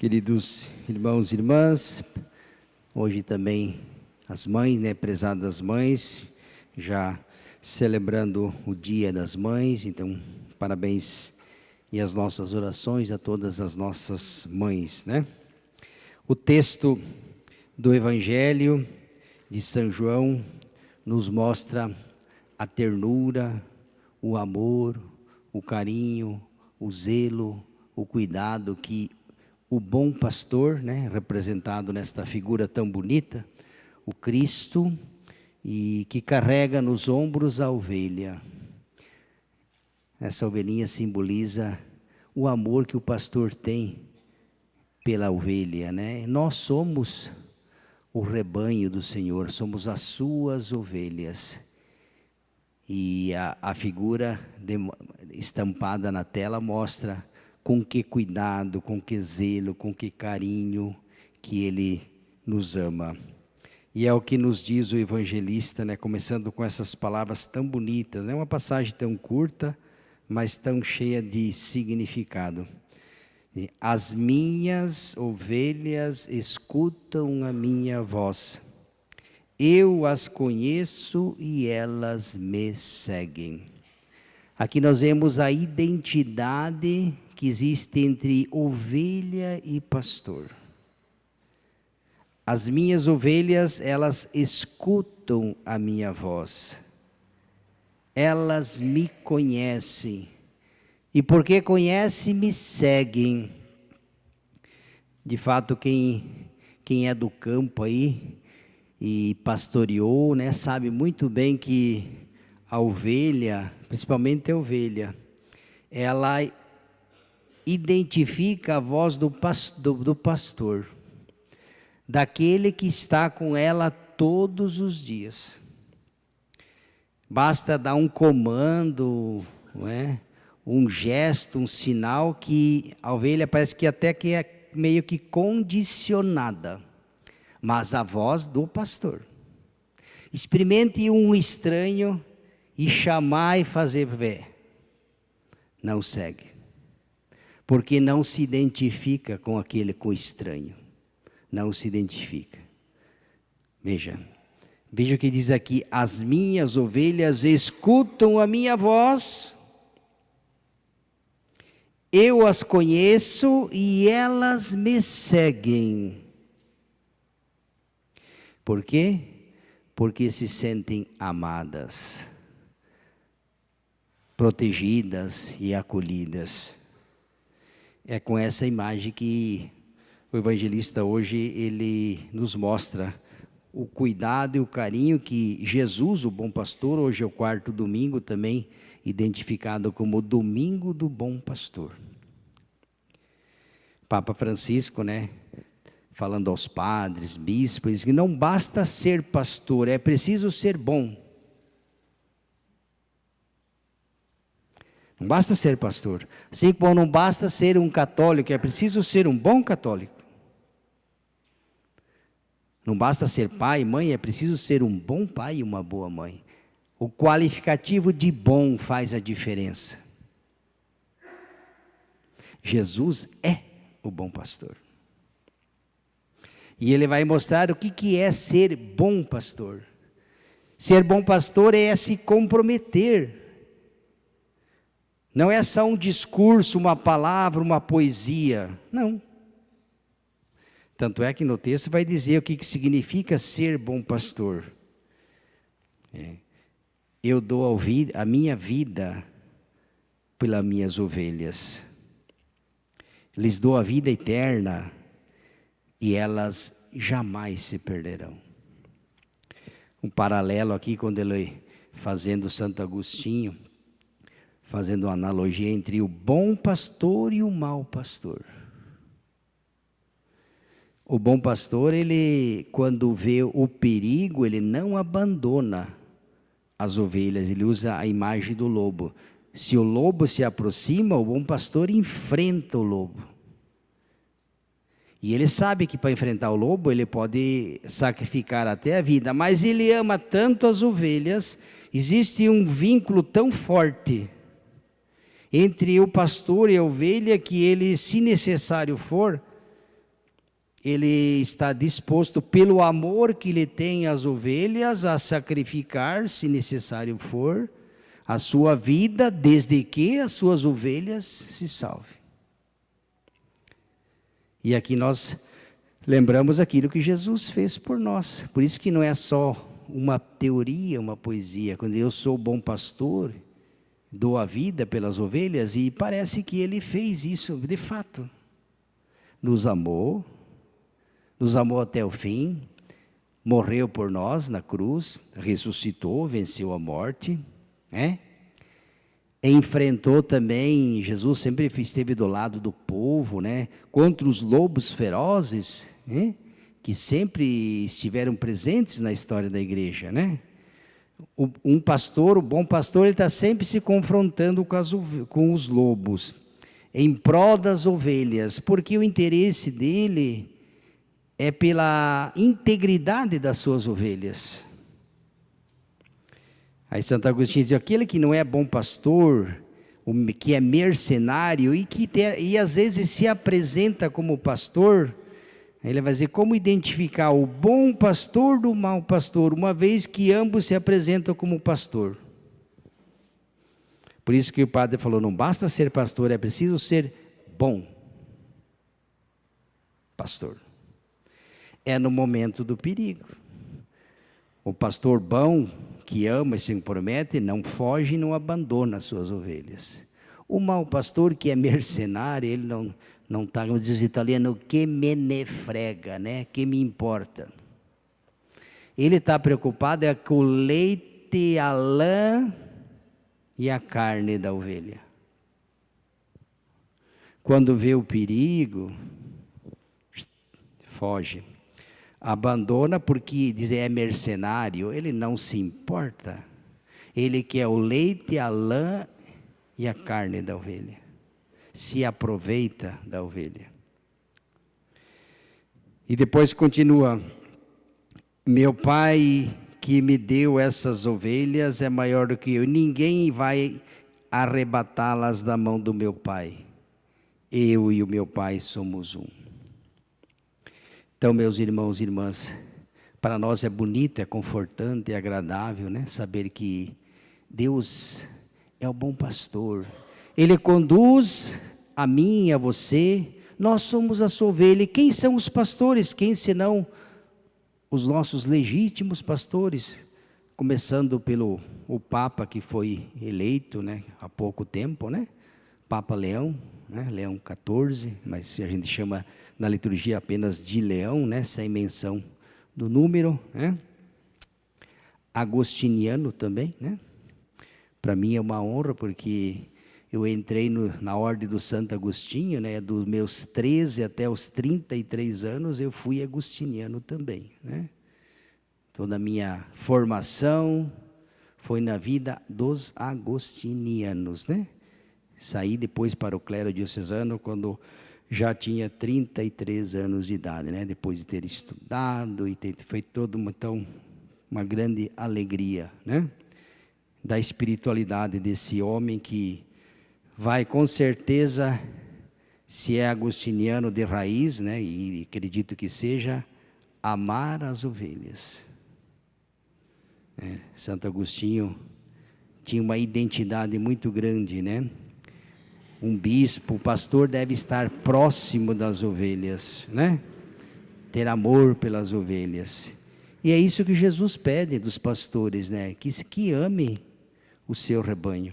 Queridos irmãos e irmãs, hoje também as mães, prezadas mães, já celebrando o Dia das Mães, então parabéns e as nossas orações a todas as nossas mães, O texto do Evangelho de São João nos mostra a ternura, o amor, o carinho, o zelo, o cuidado que o bom pastor, representado nesta figura tão bonita, o Cristo, e que carrega nos ombros a ovelha. Essa ovelhinha simboliza o amor que o pastor tem pela ovelha, Nós somos o rebanho do Senhor, somos as suas ovelhas. E a figura estampada na tela mostra com que cuidado, com que zelo, com que carinho que Ele nos ama. E é o que nos diz o evangelista, começando com essas palavras tão bonitas, uma passagem tão curta, mas tão cheia de significado. As minhas ovelhas escutam a minha voz. Eu as conheço e elas me seguem. Aqui nós vemos a identidade que existe entre ovelha e pastor. As minhas ovelhas, elas escutam a minha voz. Elas me conhecem. E porque conhecem, me seguem. De fato, quem é do campo aí e pastoreou, sabe muito bem que a ovelha, principalmente a ovelha, ela identifica a voz do pastor, daquele que está com ela todos os dias. Basta dar um comando, um gesto, um sinal, que a ovelha parece que até que é meio que condicionada, mas a voz do pastor. Experimente um estranho e chamar e fazer ver. Não segue. Porque não se identifica com o estranho. Não se identifica. Veja o que diz aqui: as minhas ovelhas escutam a minha voz, eu as conheço e elas me seguem. Por quê? Porque se sentem amadas, protegidas e acolhidas. É com essa imagem que o evangelista hoje ele nos mostra o cuidado e o carinho que Jesus, o bom pastor, hoje é o 4º domingo também identificado como o domingo do bom pastor. Papa Francisco, falando aos padres, bispos, diz que não basta ser pastor, é preciso ser bom. Não basta ser pastor. Assim como não basta ser um católico, é preciso ser um bom católico. Não basta ser pai e mãe, é preciso ser um bom pai e uma boa mãe. O qualificativo de bom faz a diferença. Jesus é o bom pastor. E ele vai mostrar o que é ser bom pastor. Ser bom pastor é se comprometer. Não é só um discurso, uma palavra, uma poesia. Não. Tanto é que no texto vai dizer o que significa ser bom pastor. Eu dou a minha vida pelas minhas ovelhas. Lhes dou a vida eterna e elas jamais se perderão. Um paralelo aqui, quando ele fazendo Santo Agostinho, fazendo uma analogia entre o bom pastor e o mau pastor. O bom pastor, ele, quando vê o perigo, ele não abandona as ovelhas, ele usa a imagem do lobo. Se o lobo se aproxima, o bom pastor enfrenta o lobo. E ele sabe que para enfrentar o lobo, ele pode sacrificar até a vida, mas ele ama tanto as ovelhas, existe um vínculo tão forte entre o pastor e a ovelha, que ele, se necessário for, Ele está disposto, pelo amor que ele tem às ovelhas, a sacrificar, se necessário for, a sua vida, desde que as suas ovelhas se salvem. E aqui nós lembramos aquilo que Jesus fez por nós. Por isso que não é só uma teoria, uma poesia. Quando eu sou bom pastor, dou a vida pelas ovelhas, e parece que ele fez isso de fato. Nos amou até o fim, morreu por nós na cruz, ressuscitou, venceu a morte, né? Enfrentou também, Jesus sempre esteve do lado do povo, né? Contra os lobos ferozes, né? Que sempre estiveram presentes na história da igreja, né? Um pastor, o bom pastor, ele está sempre se confrontando com os lobos, em prol das ovelhas, porque o interesse dele é pela integridade das suas ovelhas. Aí Santo Agostinho diz, aquele que não é bom pastor, que é mercenário e às vezes se apresenta como pastor, ele vai dizer, como identificar o bom pastor do mau pastor, uma vez que ambos se apresentam como pastor. Por isso que o padre falou, não basta ser pastor, é preciso ser bom pastor. É no momento do perigo. O pastor bom, que ama e se compromete, não foge e não abandona as suas ovelhas. O mau pastor, que é mercenário, ele não está, como diz o italiano, que me ne frega, né? Que me importa. Ele está preocupado com o leite, a lã e a carne da ovelha. Quando vê o perigo, foge. Abandona porque diz é mercenário, ele não se importa. Ele quer o leite, a lã e a carne da ovelha. Se aproveita da ovelha. E depois continua, meu pai que me deu essas ovelhas é maior do que eu, ninguém vai arrebatá-las da mão do meu pai. Eu e o meu pai somos um. Então, meus irmãos e irmãs, para nós é bonito, é confortante, é agradável, né? Saber que Deus é o bom pastor. Ele conduz a mim e a você, nós somos a sua ovelha. E quem são os pastores? Quem senão os nossos legítimos pastores? Começando pelo o Papa que foi eleito, né, há pouco tempo, né? Papa Leão, né? Leão XIV, mas a gente chama na liturgia apenas de Leão, né? Sem menção do número, né? Agostiniano também, né? Para mim é uma honra porque eu entrei na ordem do Santo Agostinho, né? Dos meus 13 até os 33 anos eu fui agostiniano também, né? Toda a minha formação foi na vida dos agostinianos, né? Saí depois para o clero diocesano quando já tinha 33 anos de idade, né? Depois de ter estudado e foi toda uma grande alegria, né? Da espiritualidade desse homem que vai com certeza, se é agostiniano de raiz, né? E acredito que seja, amar as ovelhas. Santo Agostinho tinha uma identidade muito grande, né? Um bispo, o pastor deve estar próximo das ovelhas, né? Ter amor pelas ovelhas. E é isso que Jesus pede dos pastores, né? Que ame o seu rebanho.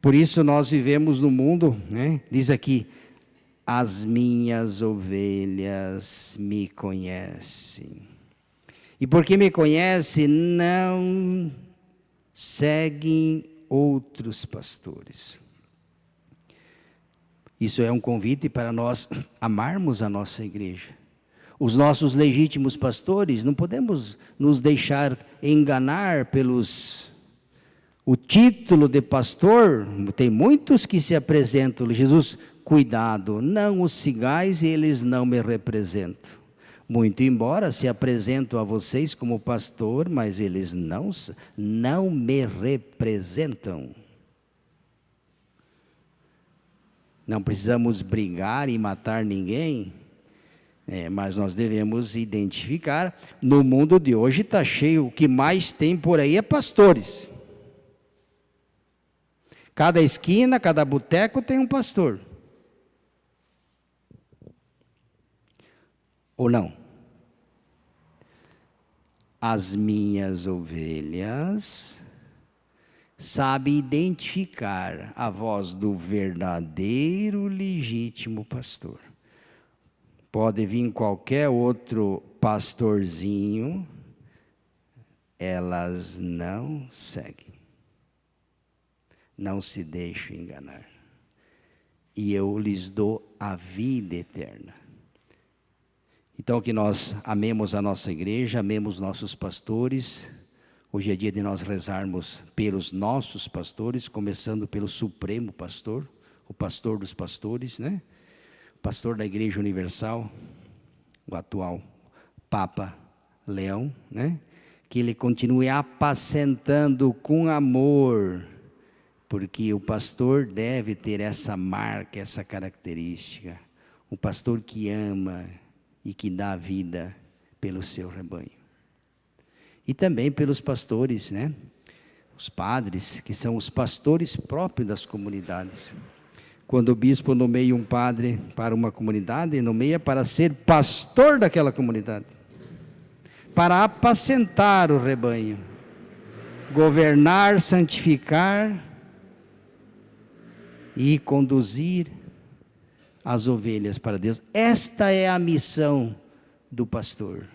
Por isso nós vivemos no mundo, né? Diz aqui, as minhas ovelhas me conhecem. E porque me conhecem, não seguem outros pastores. Isso é um convite para nós amarmos a nossa igreja. Os nossos legítimos pastores, não podemos nos deixar enganar o título de pastor. Tem muitos que se apresentam, Jesus, cuidado, não os sigais, eles não me representam. Muito embora se apresentam a vocês como pastor, mas eles não me representam. Não precisamos brigar e matar ninguém, Mas nós devemos identificar. No mundo de hoje está cheio, o que mais tem por aí é pastores. Cada esquina, cada boteco tem um pastor. Ou não? As minhas ovelhas sabem identificar a voz do verdadeiro, legítimo pastor. Pode vir qualquer outro pastorzinho, elas não seguem. Não se deixem enganar. E eu lhes dou a vida eterna. Então, que nós amemos a nossa igreja, amemos nossos pastores. Hoje é dia de nós rezarmos pelos nossos pastores, começando pelo Supremo Pastor, o pastor dos pastores, né? O pastor da Igreja Universal, o atual Papa Leão, né? Que ele continue apacentando com amor, porque o pastor deve ter essa marca, essa característica. Um pastor que ama e que dá vida pelo seu rebanho. E também pelos pastores, né? Os padres, que são os pastores próprios das comunidades. Quando o bispo nomeia um padre para uma comunidade, nomeia para ser pastor daquela comunidade. Para apacentar o rebanho. Governar, santificar e conduzir as ovelhas para Deus. Esta é a missão do pastor.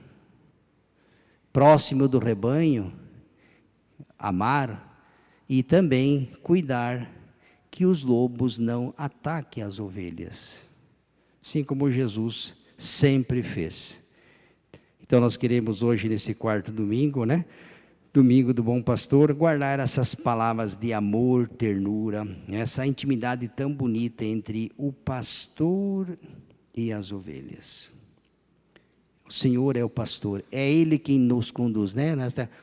Próximo do rebanho, amar e também cuidar que os lobos não ataquem as ovelhas. Assim como Jesus sempre fez. Então nós queremos hoje, nesse quarto domingo, né? Domingo do Bom Pastor, guardar essas palavras de amor, ternura, essa intimidade tão bonita entre o pastor e as ovelhas. O Senhor é o pastor, é Ele quem nos conduz, né?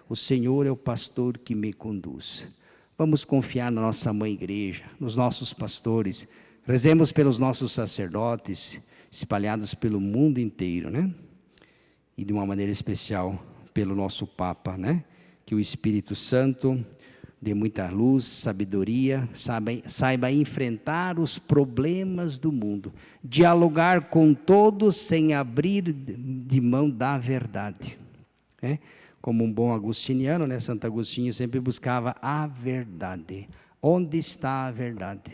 O Senhor é o pastor que me conduz. Vamos confiar na nossa mãe igreja, nos nossos pastores, rezemos pelos nossos sacerdotes, espalhados pelo mundo inteiro, né? E de uma maneira especial pelo nosso Papa, né? Que o Espírito Santo dê muita luz, sabedoria, saiba enfrentar os problemas do mundo, dialogar com todos sem abrir de mão da verdade. Né? Como um bom agostiniano, né? Santo Agostinho sempre buscava a verdade. Onde está a verdade?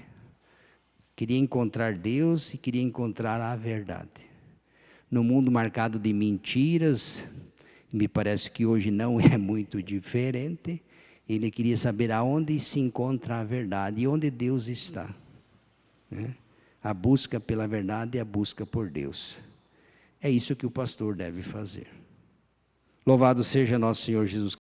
Queria encontrar Deus e queria encontrar a verdade. No mundo marcado de mentiras, me parece que hoje não é muito diferente. Ele queria saber aonde se encontra a verdade e onde Deus está. Né? A busca pela verdade e a busca por Deus. É isso que o pastor deve fazer. Louvado seja nosso Senhor Jesus Cristo.